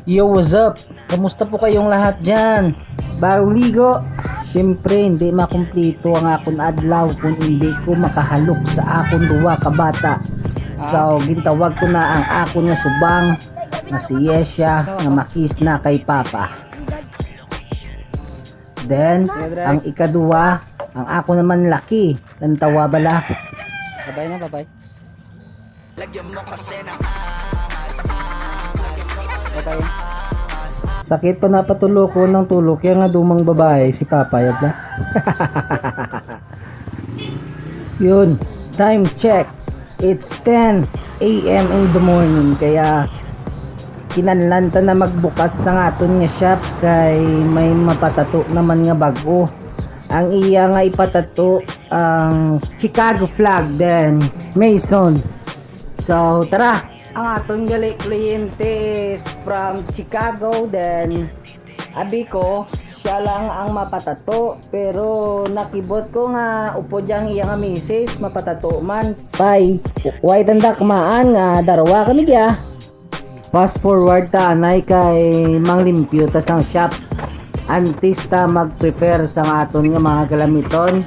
Yo, what's up? Kamusta po kayong lahat dyan? Bagong ligo? Siyempre, hindi makumplito ang akong adlaw kung hindi ko makahalok sa akong duwa kabata. So, gintawag ko na ang akong nga subang na si Yesha nga makis na kay Papa. Then, ang ikaduwa, ang ako naman laki. Tantawa bala. Babay na, babay. Babay. Sakit pa napatulo ko ng tulog kaya nga dumang babae si Papa yun na. Yun, time check. It's 10 AM in the morning kaya kinanlanta na magbukas sa aton nga shop kay may mapatato naman nga bago. Ang iya nga ipatato ang Chicago flag then Mason. So tara, ang aton gali kliyente is from Chicago then abi ko siya lang ang mapatato pero nakibot ko nga upo diyang iya nga misis mapatato man pay white tanda kamaan nga darwa kami kya. Fast forward ta anay kay manglimpyo tas ang shop antes ta mag-prepare sa aton nga mga galamiton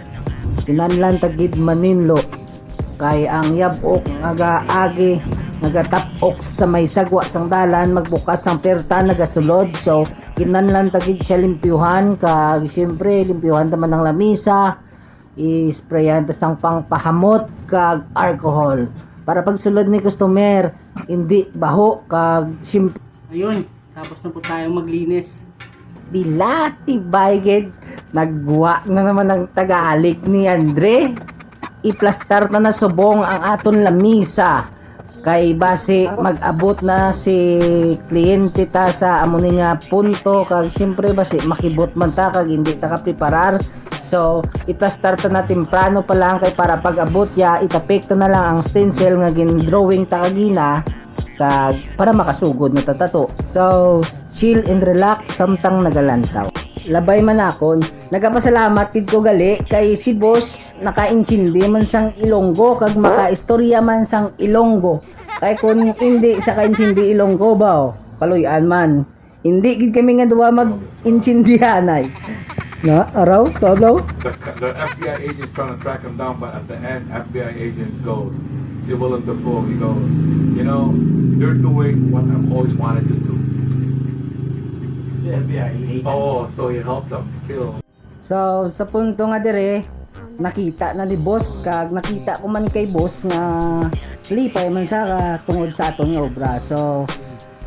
kinanlan tagid maninlo kay ang yabok nga agi nagatapok sa may sagwa sang dalan magbukas ang perta nagasulod so kinanlan tagid siya limpyuhan kag syempre limpyuhan taman ng lamisa isprayan ta sang pangpahamot kag alcohol para pagsulod ni customer hindi baho kag syempre ayun tapos na po tayong maglinis bilati bayged nagwa na naman ang tagaalik ni Andre iplastar na subong ang aton lamisa kay base mag-abot na si kliyente ta sa amo ni nga punto kag syempre base makibot man ta kag hindi ta ka preparar so iplastar ta na temprano pa lang kay para pag-abot ya itapekto na lang ang stencil nga gin-drawing ta kagina kag para makasugod na tatato so chill and relax samtang nagalantaw labay man akon nagapasalamat kid ko gali kay si boss nakaintindi man sang Ilonggo kag makaistorya man sang Ilonggo kay kun hindi sa kaintindi Ilonggo ba paluyan man hindi gid kami nga duwa mag-intindihan ay na araw tawlaw the FBI agent's trying to track him down but at the end FBI agent goes si Willem Dafoe he goes you know you're doing what I've always wanted to do. Oh, so he helped them kill. so sa punto nga dire nakita na ni boss kag nakita ko man kay boss nga lipay man sa tungod sa atong nga obra so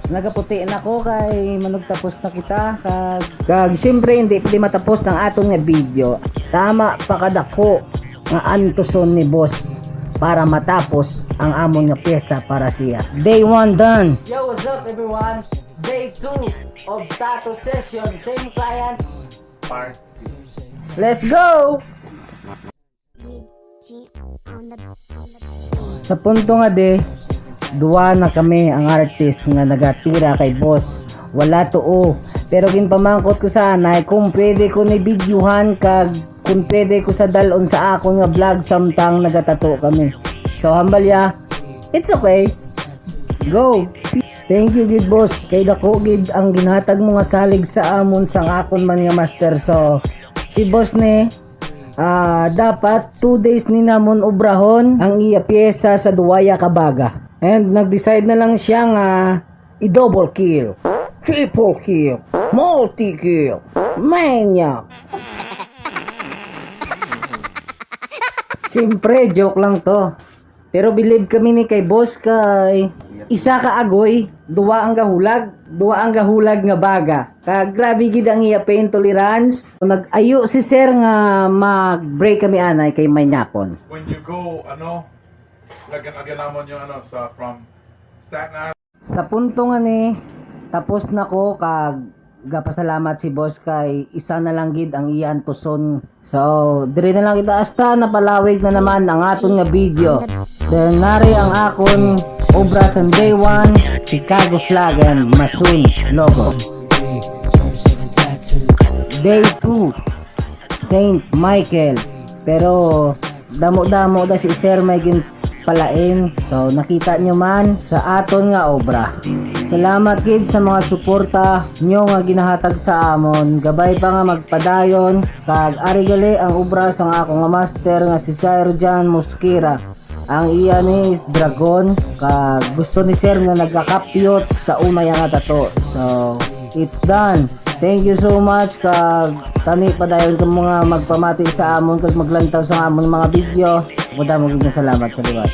nagaputi na ko kay manugtapos na kita kag syempre hindi pwede matapos ang atong nga video tama pa kadako nga antuson ni boss para matapos ang amon nga pyesa para siya day 1 done. Yo, what's up everyone? Day 2 of tattoo session, same client. Let's go! Sa punto nga de, duwa na kami ang artist nga nagatira kay boss. Wala to pero ginpamangkot ko sa anay kung pwede ko ni videohan kag kung pwede ko sa dalon sa ako nga vlog samtang nagatato kami. So hambalya, it's okay. Go! Thank you gid boss kay dako gid ang ginhatag mo nga salig sa amon sang akon man nga master so si boss ni dapat 2 days ni namon obrahon ang iya pyesa sa duwaya kabaga and nag-decide na lang siya nga i-double kill, triple kill, multi kill, maniac. Siyempre joke lang to pero believe kami ni kay boss kay isa ka agoy, duwa ang gahulag nga baga. Kag grabe gid ang iya pain tolerance. Nag-ayo si sir nga mag-break kami anay kay may nyapon. When you go, lagyan naman yung from Staten Island. Sa punto nga ni, tapos na ko kag gapasalamat si boss kay isa na lang gid ang iya antuson. So, dire na lang kita hasta napalawig na naman ang aton nga video. Then nari ang akon obra sa day 1, Chicago flag and Mason logo. Day 2, Saint Michael. Pero damo-damo da si Sir may pagpalain. So nakita nyo man sa aton nga obra. Salamat gid sa mga suporta nyo nga ginahatag sa amon. Gabay pa nga magpadayon kag ari gali ang obra sa nga akong nga master nga si Sir Jan Mosquera. Ang iya ni is Dragon kag gusto ni Sir nga nagkakapyot sa umay nga tato. So it's done. Thank you so much kag tani padayon ka mga magpamati sa amon kag maglantaw sa amon mga video. Muda mo gid salamat sa liwat.